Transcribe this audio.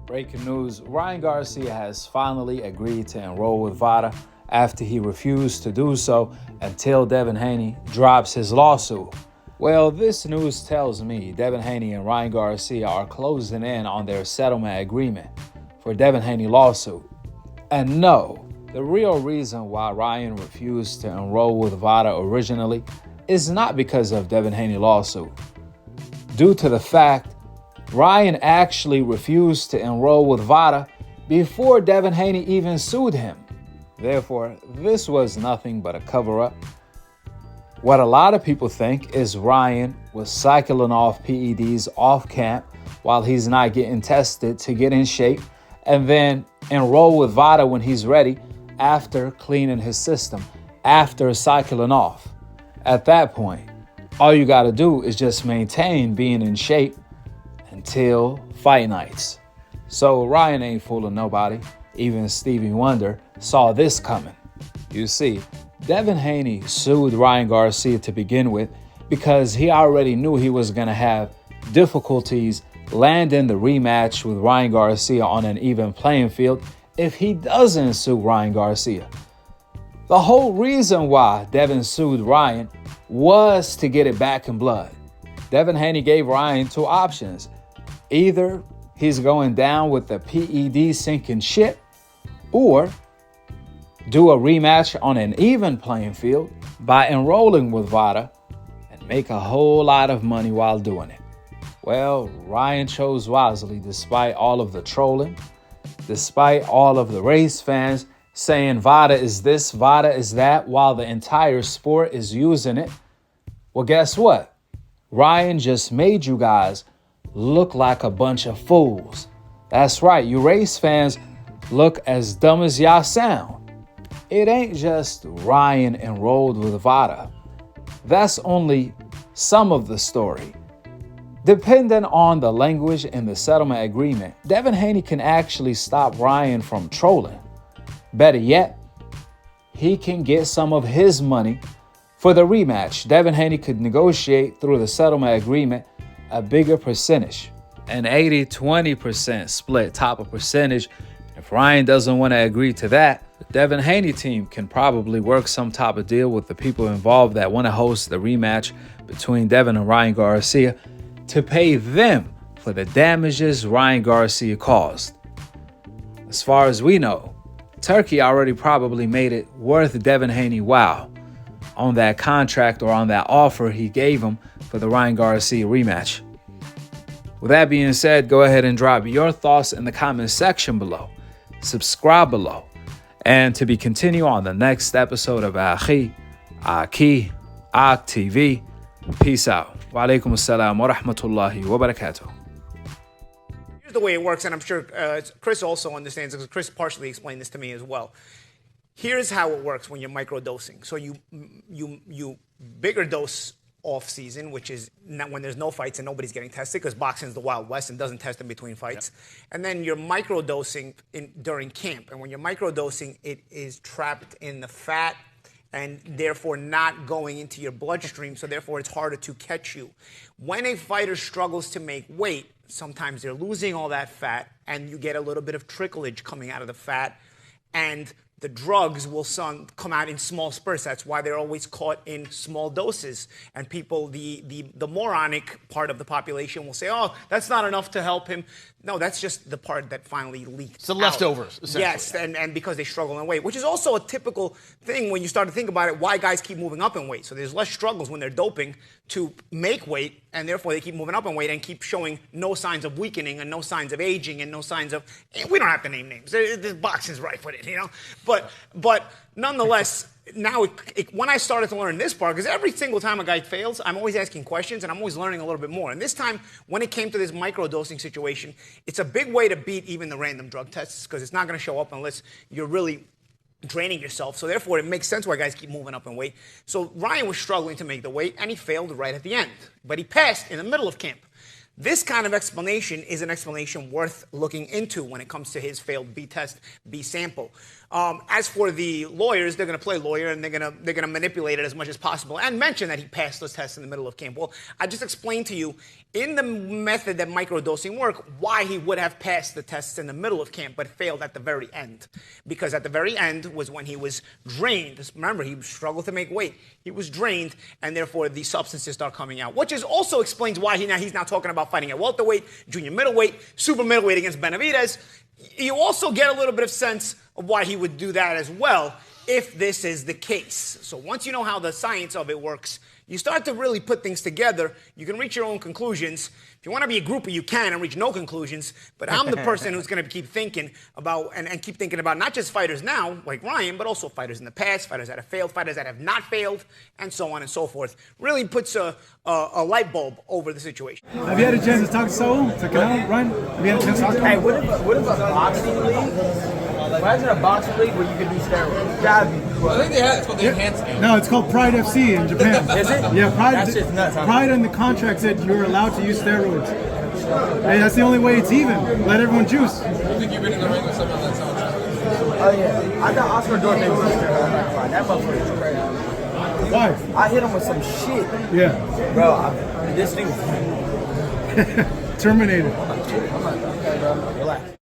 Breaking news, Ryan Garcia has finally agreed to enroll with VADA after he refused to do so until Devin Haney drops his lawsuit. Well, this news tells me Devin Haney and Ryan Garcia are closing in on their settlement agreement for Devin Haney lawsuit. And no, the real reason why Ryan refused to enroll with VADA originally is not because of Devin Haney lawsuit. Due to the fact Ryan actually refused to enroll with VADA before Devin Haney even sued him. Therefore, this was nothing but a cover-up. What a lot of people think is Ryan was cycling off PEDs off camp while he's not getting tested to get in shape, and then enroll with VADA when he's ready after cleaning his system, after cycling off. At that point, all you got to do is just maintain being in shape until fight nights. So Ryan ain't fooling nobody. Even Stevie Wonder saw this coming. You see, Devin Haney sued Ryan Garcia to begin with because he already knew he was going to have difficulties landing the rematch with Ryan Garcia on an even playing field if he doesn't sue Ryan Garcia. The whole reason why Devin sued Ryan was to get it back in blood. Devin Haney gave Ryan two options. Either he's going down with the PED sinking ship, or do a rematch on an even playing field by enrolling with VADA and make a whole lot of money while doing it. Well, Ryan chose wisely despite all of the trolling, despite all of the race fans saying VADA is this, VADA is that, while the entire sport is using it. Well, guess what? Ryan just made you guys look like a bunch of fools. That's right, you race fans look as dumb as y'all sound. It ain't just Ryan enrolled with VADA. That's only some of the story. Depending on the language in the settlement agreement, Devin Haney can actually stop Ryan from trolling. Better yet, he can get some of his money for the rematch. Devin Haney could negotiate through the settlement agreement a bigger percentage, an 80-20% split type of percentage. If Ryan doesn't want to agree to that, the Devin Haney team can probably work some type of deal with the people involved that want to host the rematch between Devin and Ryan Garcia to pay them for the damages Ryan Garcia caused. As far as we know, Turkey already probably made it worth Devin Haney wow on that contract or on that offer he gave him for the Ryan Garcia rematch. With that being said, go ahead and drop your thoughts in the comment section below. Subscribe below. And to be continued on the next episode of Akhi, Akhi TV. Peace out. Wa alaikum assalam wa rahmatullahi wa barakatuh. Here's the way it works, and I'm sure Chris also understands because Chris partially explained this to me as well. Here's how it works when you're microdosing. So you bigger dose off season, which is not when there's no fights and nobody's getting tested, because boxing is the Wild West and doesn't test in between fights. Yep. And then you're microdosing during camp. And when you're microdosing, it is trapped in the fat and therefore not going into your bloodstream, so therefore it's harder to catch you. When a fighter struggles to make weight, sometimes they're losing all that fat and you get a little bit of tricklage coming out of the fat, and the drugs will come out in small spurts. That's why they're always caught in small doses. And people, the moronic part of the population will say, oh, that's not enough to help him. No, that's just the part that finally leaked It's the leftovers, essentially. Yes, and because they struggle in weight, which is also a typical thing when you start to think about it, why guys keep moving up in weight. So there's less struggles when they're doping to make weight, and therefore they keep moving up in weight and keep showing no signs of weakening and no signs of aging and no signs of, we don't have to name names. The boxing's rife with it, you know? But nonetheless, now when I started to learn this part, because every single time a guy fails, I'm always asking questions and I'm always learning a little bit more. And this time, when it came to this microdosing situation, it's a big way to beat even the random drug tests, because it's not going to show up unless you're really draining yourself. So therefore, it makes sense why guys keep moving up in weight. So Ryan was struggling to make the weight, and he failed right at the end. But he passed in the middle of camp. This kind of explanation is an explanation worth looking into when it comes to his failed B test, B sample. As for the lawyers, they're going to play lawyer and they're going to manipulate it as much as possible and mention that he passed those tests in the middle of camp. Well, I just explained to you in the method that microdosing work why he would have passed the tests in the middle of camp but failed at the very end. Because at the very end was when he was drained. Remember, he struggled to make weight. He was drained, and therefore the substances start coming out, which also explains why he's now talking about fighting at welterweight, junior middleweight, super middleweight against Benavidez. You also get a little bit of sense of why he would do that as well if this is the case. So once you know how the science of it works, you start to really put things together. You can reach your own conclusions. If you want to be a groupie, you can and reach no conclusions. But I'm the person who's going to keep thinking about and keep thinking about not just fighters now, like Ryan, but also fighters in the past, fighters that have failed, fighters that have not failed, and so on and so forth. Really puts a light bulb over the situation. Have you had a chance to talk to Saul, to Canelo, Ryan? Have you had a chance to talk to him? Hey, what if a boxing league? Imagine a boxing league where you can do steroids. That'd be cool. I think they have it's called the enhanced game. No, it's called Pride FC in Japan. Is it? Yeah, Pride. That shit's nuts, huh? Pride in the contract said you're allowed to use steroids. Hey, that's the only way it's even. Let everyone juice. I think you've been in the ring with someone that sounds like Oh yeah. I thought Oscar Dortmund was steroid. That motherfucker is crazy. Why? I hit him with some shit. Yeah. Bro, this thing. Terminated. Okay, bro. Relax.